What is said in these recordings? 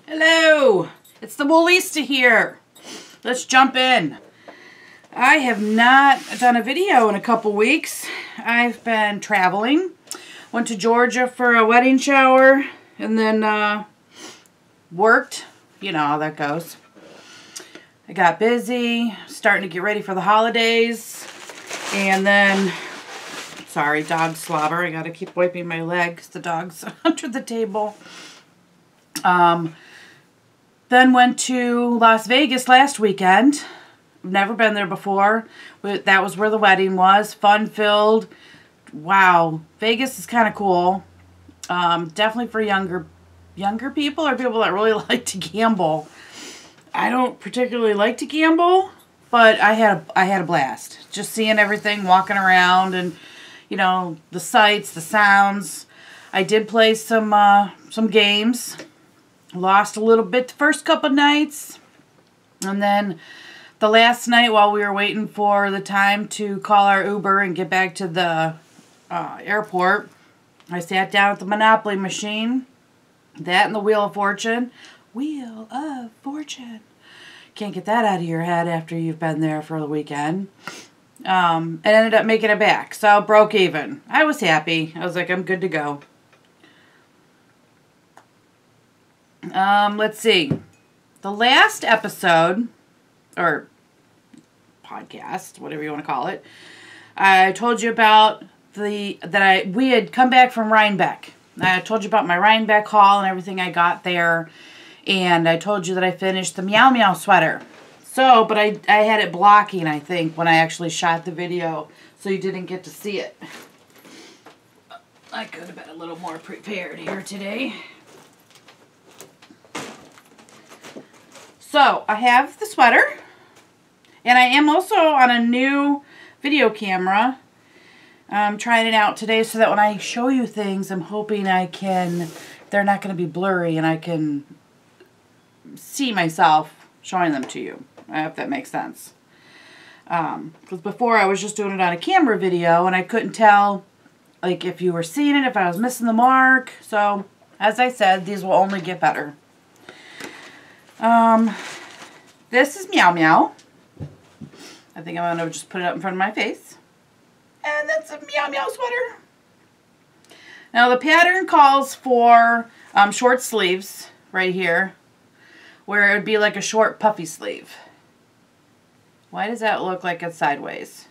Hello, it's TheWoolista here. Let's jump in. I have not done a video in a couple weeks. I've been traveling. Went to Georgia for a wedding shower and then worked. You know how that goes. I got busy, starting to get ready for the holidays. And then, sorry, dog slobber. I gotta keep wiping my leg because the dog's under the table. Then went to Las Vegas last weekend. Never been there before. That was where the wedding was. Fun-filled. Wow. Vegas is kind of cool. Definitely for younger people or people that really like to gamble. I don't particularly like to gamble, but I had a blast. Just seeing everything, walking around, and you know, the sights, the sounds. I did play some games. Lost a little bit the first couple nights, and then the last night while we were waiting for the time to call our Uber and get back to the airport, I sat down at the Monopoly machine. That and the Wheel of Fortune. Wheel of Fortune. Can't get that out of your head after you've been there for the weekend. And ended up making it back. So broke even. I was happy. I was like, I'm good to go. Let's see. The last episode, or podcast, whatever you want to call it, I told you about we had come back from Rhinebeck. I told you about my Rhinebeck haul and everything I got there, and I told you that I finished the Meow Meow sweater. So, but I had it blocking, I think, when I actually shot the video, so you didn't get to see it. I could have been a little more prepared here today. So, I have the sweater, and I am also on a new video camera. I'm trying it out today so that when I show you things, I'm hoping they're not going to be blurry and I can see myself showing them to you, if that makes sense. Because before I was just doing it on a camera video and I couldn't tell like if you were seeing it, if I was missing the mark. So, as I said, these will only get better. This is Meow Meow. I think I'm going to just put it up in front of my face. And that's a Meow Meow sweater. Now the pattern calls for short sleeves right here, where it would be like a short puffy sleeve. Why does that look like it's sideways?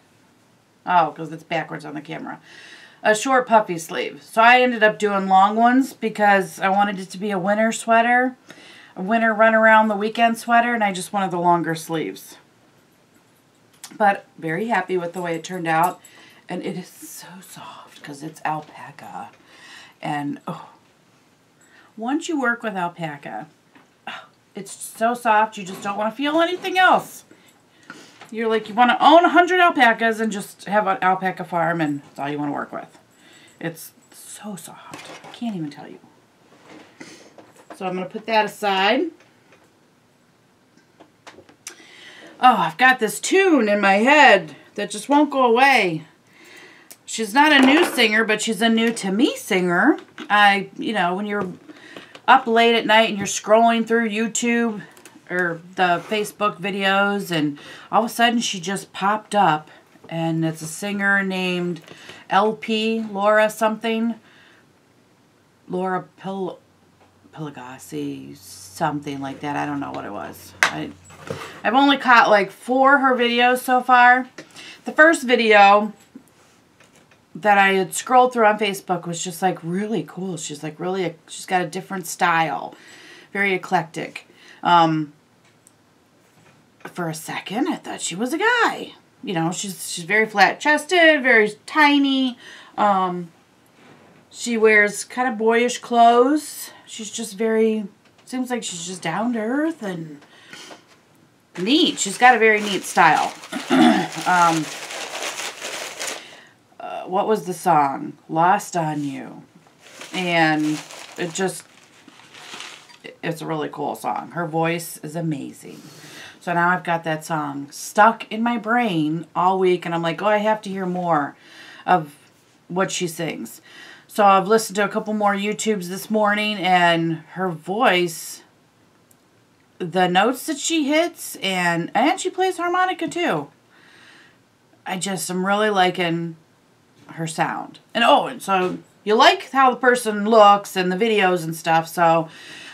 Oh, because it's backwards on the camera. A short puffy sleeve. So I ended up doing long ones because I wanted it to be a winter sweater. A winter run around the weekend sweater, and I just wanted the longer sleeves. But very happy with the way it turned out. And it is so soft because it's alpaca. And oh, once you work with alpaca, oh, it's so soft you just don't want to feel anything else. You're like, you want to own 100 alpacas and just have an alpaca farm, and that's all you want to work with. It's so soft. I can't even tell you. So I'm going to put that aside. Oh, I've got this tune in my head that just won't go away. She's not a new singer, but she's a new to me singer. You know, when you're up late at night and you're scrolling through YouTube or the Facebook videos, and all of a sudden she just popped up, and it's a singer named LP, Laura something. Laura Pelagasi, something like that. I don't know what it was. I've only caught like 4 of her videos so far. The first video that I had scrolled through on Facebook was just like really cool. She's got a different style. Very eclectic. For a second, I thought she was a guy. You know, she's very flat-chested, very tiny. She wears kind of boyish clothes. She's just seems like she's just down to earth and neat. She's got a very neat style. What was the song? Lost on You. And it's a really cool song. Her voice is amazing. So now I've got that song stuck in my brain all week, and I'm like, oh, I have to hear more of what she sings. So I've listened to a couple more YouTubes this morning, and her voice the notes that she hits, and she plays harmonica too. I'm really liking her sound. And so you like how the person looks and the videos and stuff, so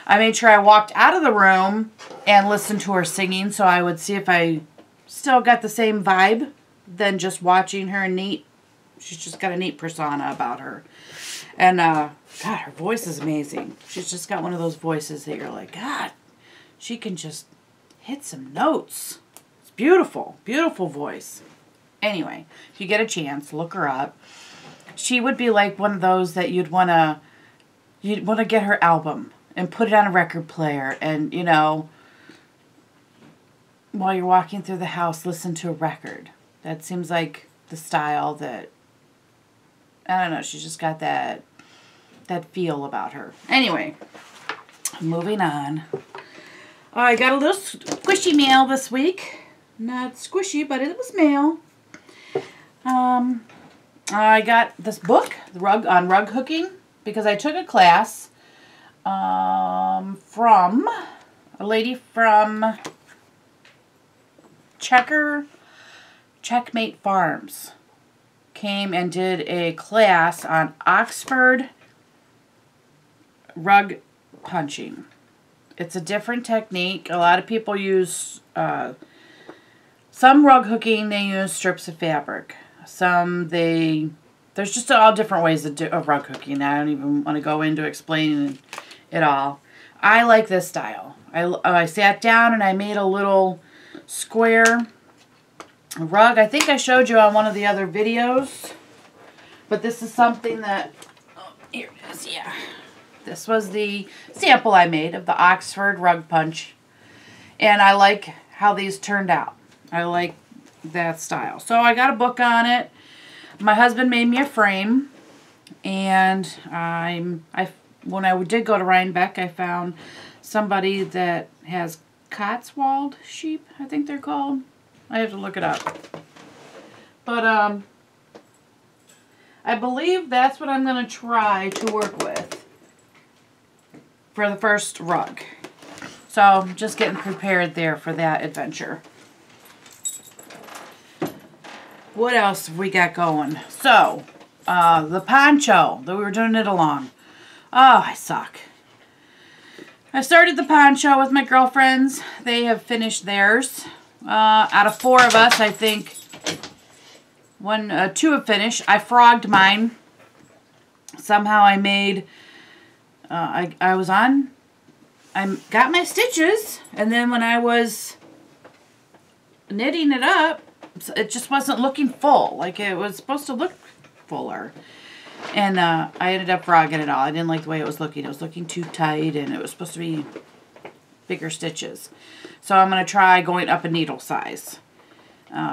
I made sure I walked out of the room and listened to her singing so I would see if I still got the same vibe than just watching her she's just got a neat persona about her. And, God, her voice is amazing. She's just got one of those voices that you're like, God, she can just hit some notes. It's beautiful, beautiful voice. Anyway, if you get a chance, look her up. She would be like one of those that you'd want to get her album and put it on a record player and, you know, while you're walking through the house, listen to a record. That seems like the style that, I don't know, she's just got that feel about her. Anyway, moving on. I got a little squishy mail this week. Not squishy, but it was mail. I got this book, on rug hooking, because I took a class from a lady from Checkmate Farms. Came and did a class on Oxford rug punching. It's a different technique. A lot of people use, some rug hooking, they use strips of fabric. There's just all different ways of rug hooking. I don't even want to go into explaining it all. I like this style. I sat down and I made a little square rug. I think I showed you on one of the other videos, but this is something that, here it is, yeah. This was the sample I made of the Oxford rug punch, and I like how these turned out. I like that style. So I got a book on it. My husband made me a frame, and when I did go to Rhinebeck, I found somebody that has Cotswold sheep, I think they're called. I have to look it up. But I believe that's what I'm going to try to work with for the first rug. So just getting prepared there for that adventure. What else have we got going? So, the poncho that we were doing it along. Oh, I suck. I started the poncho with my girlfriends. They have finished theirs. Out of 4 of us, I think 2 have finished. I frogged mine. Somehow I made, I got my stitches, and then when I was knitting it up, it just wasn't looking full, like it was supposed to look fuller. And I ended up frogging it all. I didn't like the way it was looking. It was looking too tight, and it was supposed to be bigger stitches. So I'm going to try going up a needle size.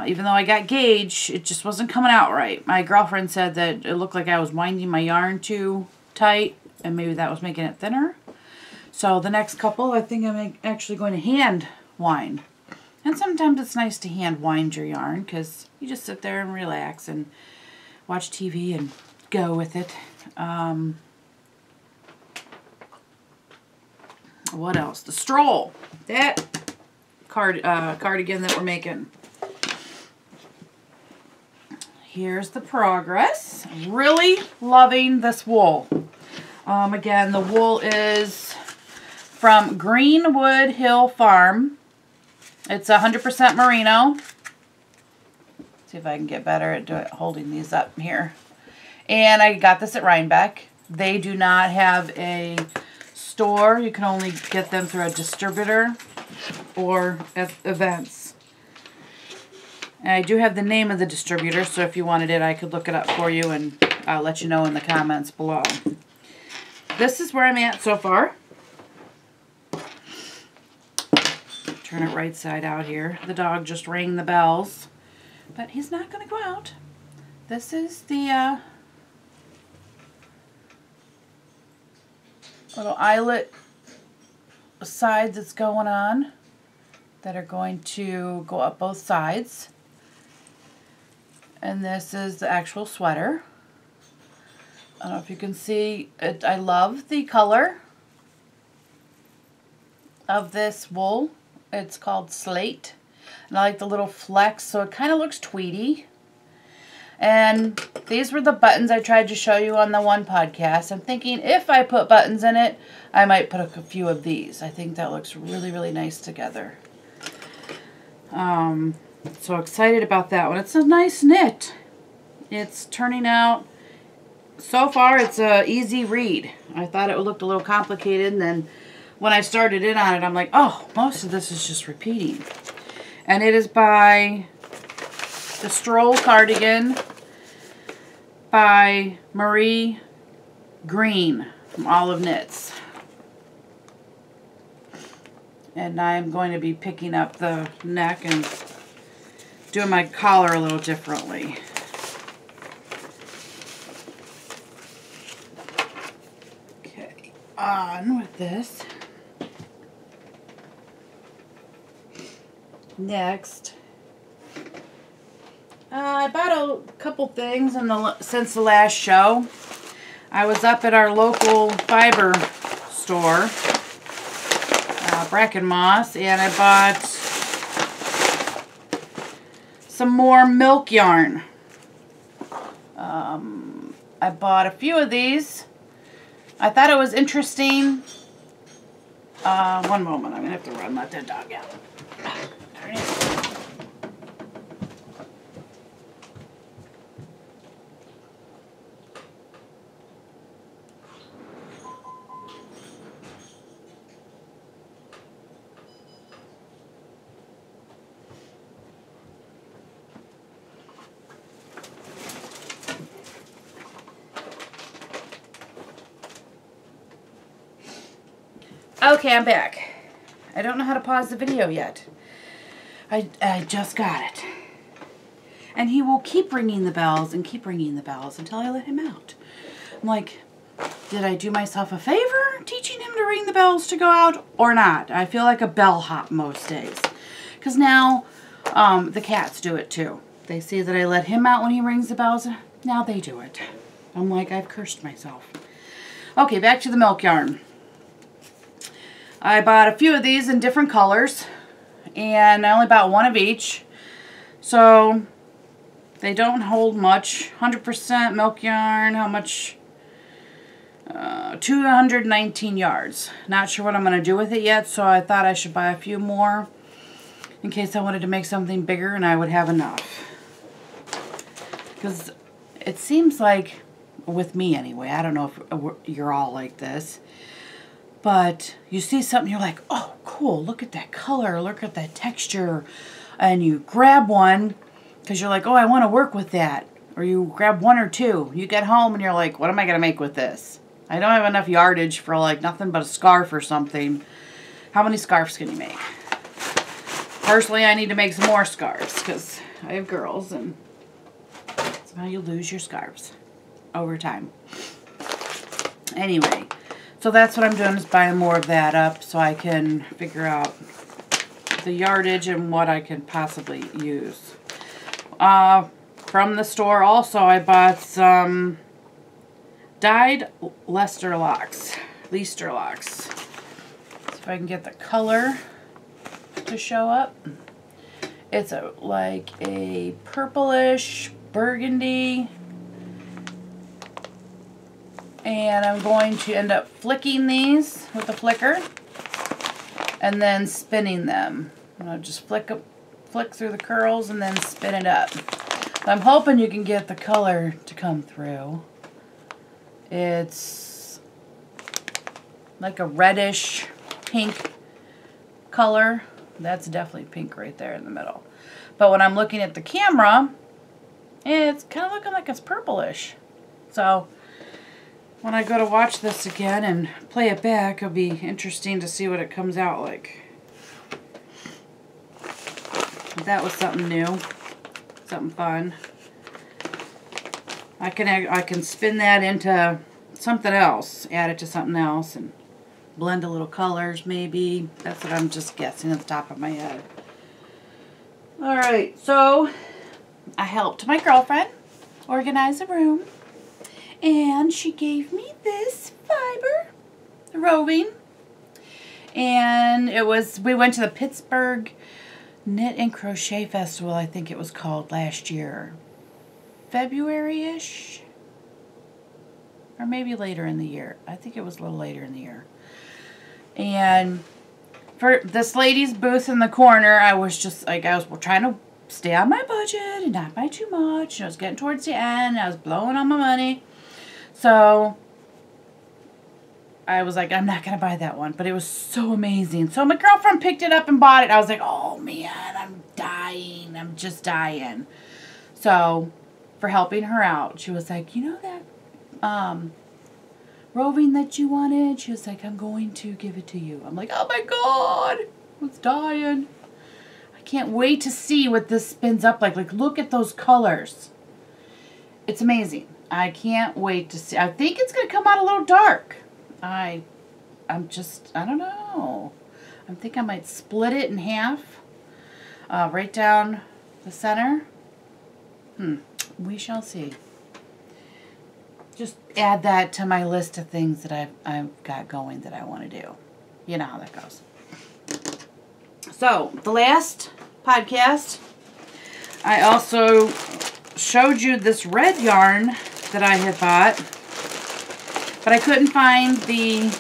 Even though I got gauge, it just wasn't coming out right. My girlfriend said that it looked like I was winding my yarn too tight, and maybe that was making it thinner. So the next couple, I think I'm actually going to hand wind. And sometimes it's nice to hand wind your yarn, because you just sit there and relax and watch TV and go with it. What else? The Stroll. That cardigan that we're making. Here's the progress. Really loving this wool. Again, the wool is from Greenwood Hill Farm. It's 100% merino. See if I can get better at holding these up here. And I got this at Rhinebeck. They do not have a store. You can only get them through a distributor or at events. And I do have the name of the distributor, so if you wanted it, I could look it up for you, and I'll let you know in the comments below. This is where I'm at so far. Turn it right side out here. The dog just rang the bells, but he's not going to go out. This is the little eyelet sides that's going on that are going to go up both sides. And this is the actual sweater. I don't know if you can see it. I love the color. of this wool. It's called Slate. And I like the little flecks, so it kind of looks tweedy. And these were the buttons I tried to show you on the one podcast. I'm thinking if I put buttons in it, I might put a few of these. I think that looks really, really nice together. So excited about that one. It's a nice knit. It's turning out, so far it's a easy read. I thought it looked a little complicated, and then when I started in on it, I'm like, oh, most of this is just repeating. And it is by the Stroll Cardigan by Marie Green from Olive Knits. And I'm going to be picking up the neck and doing my collar a little differently. Okay, on with this. Next, I bought a couple things since the last show. I was up at our local fiber store, Bracken Moss, and I bought some more milk yarn. I bought a few of these. I thought it was interesting. One moment, I'm going to have to run, let that dog out. There it is. Okay, I'm back. I don't know how to pause the video yet. I just got it. And he will keep ringing the bells and keep ringing the bells until I let him out. I'm like, did I do myself a favor teaching him to ring the bells to go out or not? I feel like a bellhop most days. Because now the cats do it too. They see that I let him out when he rings the bells. Now they do it. I'm like, I've cursed myself. Okay, back to the milk yarn. I bought a few of these in different colors, and I only bought one of each, so they don't hold much. 100% milk yarn, how much? 219 yards. Not sure what I'm going to do with it yet, so I thought I should buy a few more in case I wanted to make something bigger and I would have enough. Because it seems like, with me anyway, I don't know if you're all like this, but you see something, you're like, oh, cool, look at that color, look at that texture. And you grab one because you're like, oh, I want to work with that. Or you grab one or two. You get home and you're like, what am I going to make with this? I don't have enough yardage for like nothing but a scarf or something. How many scarves can you make? Personally, I need to make some more scarves because I have girls, and somehow you lose your scarves over time. Anyway. So that's what I'm doing, is buying more of that up so I can figure out the yardage and what I can possibly use. From the store also, I bought some dyed Leicester locks. See if I can get the color to show up. It's like a purplish burgundy. And I'm going to end up flicking these with a flicker and then spinning them. I'll just flick through the curls and then spin it up. So I'm hoping you can get the color to come through. It's like a reddish pink color. That's definitely pink right there in the middle. But when I'm looking at the camera, it's kind of looking like it's purplish. So when I go to watch this again and play it back, it'll be interesting to see what it comes out like. That was something new, something fun. I can spin that into something else, add it to something else, and blend a little colors maybe. That's what I'm just guessing at the top of my head. Alright, so I helped my girlfriend organize a room. And she gave me this fiber roving. And we went to the Pittsburgh Knit and Crochet Festival, I think it was called, last year. February-ish? Or maybe later in the year. I think it was a little later in the year. And for this lady's booth in the corner, I was just like, I was trying to stay on my budget and not buy too much. I was getting towards the end. I was blowing all my money. So I was like, I'm not going to buy that one. But it was so amazing. So my girlfriend picked it up and bought it. I was like, oh man, I'm dying. I'm just dying. So for helping her out, she was like, you know that roving that you wanted? She was like, I'm going to give it to you. I'm like, oh my God, I was dying. I can't wait to see what this spins up like. Like, look at those colors. It's amazing. I can't wait to see. I think it's going to come out a little dark. I don't know. I think I might split it in half. Right down the center. We shall see. Just add that to my list of things that I've got going that I want to do. You know how that goes. So, the last podcast, I also showed you this red yarn that I had bought, but I couldn't find the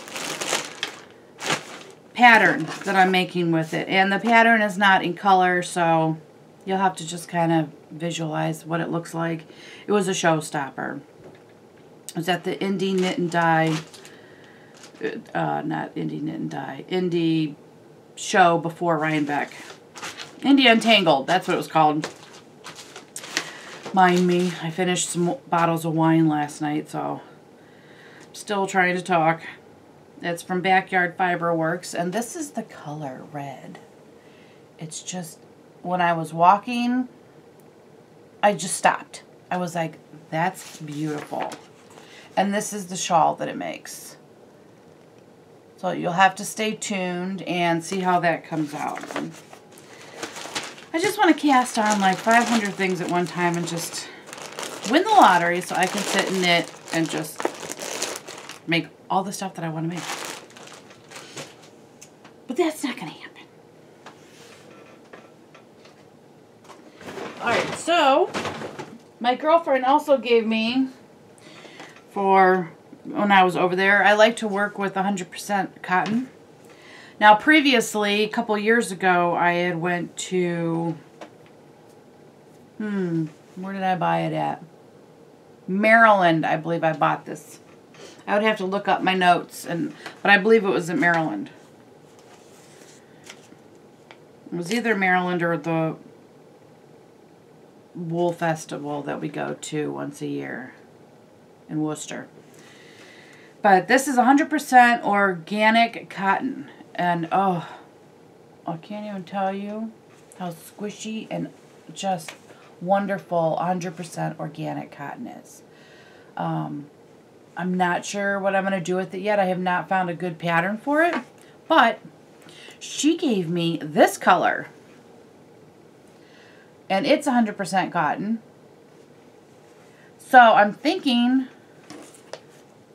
pattern that I'm making with it. And the pattern is not in color, so you'll have to just kind of visualize what it looks like. It was a showstopper. It was at the Indie Knit and Dye, not Indie Knit and Dye, Indie show before Rhinebeck. Indie Untangled, that's what it was called. Mind me, I finished some bottles of wine last night, so I'm still trying to talk. It's from Backyard Fiberworks, and this is the color red. It's just, when I was walking, I just stopped. I was like, that's beautiful. And this is the shawl that it makes. So you'll have to stay tuned and see how that comes out. I just want to cast on like 500 things at one time and just win the lottery so I can sit and knit and just make all the stuff that I want to make. But that's not going to happen. Alright, so my girlfriend also gave me, for when I was over there, I like to work with 100% cotton. Now previously, a couple years ago, I had went to, where did I buy it at? Maryland, I believe I bought this. I would have to look up my notes, but I believe it was in Maryland. It was either Maryland or the wool festival that we go to once a year in Worcester. But this is 100% organic cotton. And oh, I can't even tell you how squishy and just wonderful 100% organic cotton is. I'm not sure what I'm going to do with it yet. I have not found a good pattern for it. But she gave me this color. And it's 100% cotton. So I'm thinking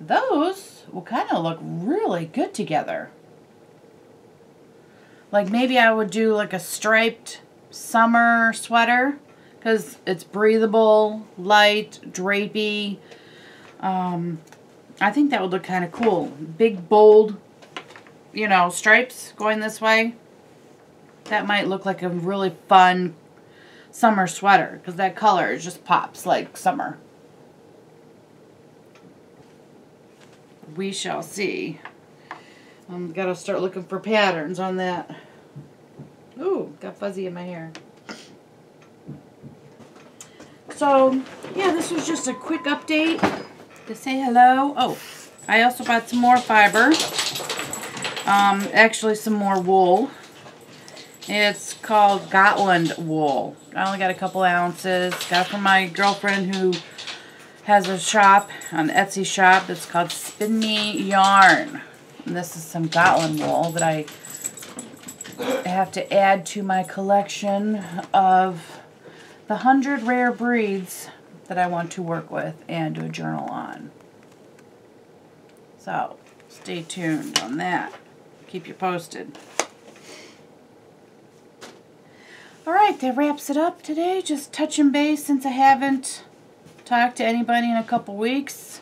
those will kind of look really good together. Like maybe I would do like a striped summer sweater because it's breathable, light, drapey. I think that would look kind of cool. Big, bold, you know, stripes going this way. That might look like a really fun summer sweater because that color just pops like summer. We shall see. I'm gotta start looking for patterns on that. Ooh, got fuzzy in my hair. So, yeah, this was just a quick update to say hello. Oh, I also bought some more fiber. Actually some more wool. It's called Gotland wool. I only got a couple ounces. Got it from my girlfriend who has a shop, an Etsy shop that's called Spin Me Yarn. And this is some Gotland wool that I have to add to my collection of the 100 rare breeds that I want to work with and do a journal on. So, stay tuned on that. keep you posted. Alright, that wraps it up today. Just touching base since I haven't talked to anybody in a couple weeks.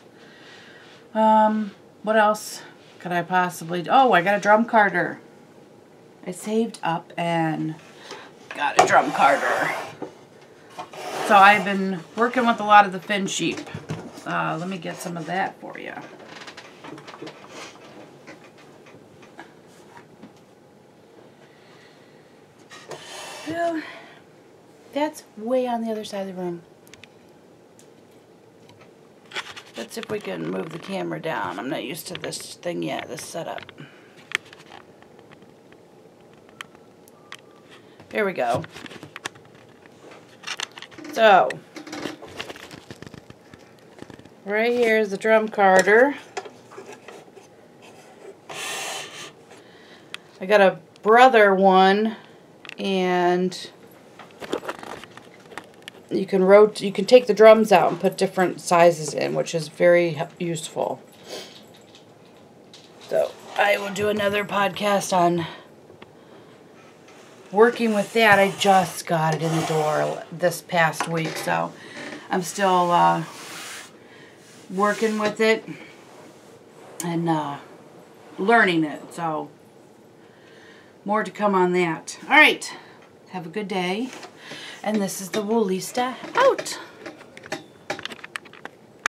What else could I possibly do? Oh, I got a drum carder. I saved up and got a drum carder. So I've been working with a lot of the Finnsheep. Let me get some of that for you. Well, that's way on the other side of the room. Let's see if we can move the camera down. I'm not used to this thing yet, this setup. Here we go. So, right here is the drum carder. I got a brother one, and you can take the drums out and put different sizes in, which is very useful. So I will do another podcast on working with that. I just got it in the door this past week, so I'm still working with it and learning it. So more to come on that. All right, have a good day. And this is TheWoolista out.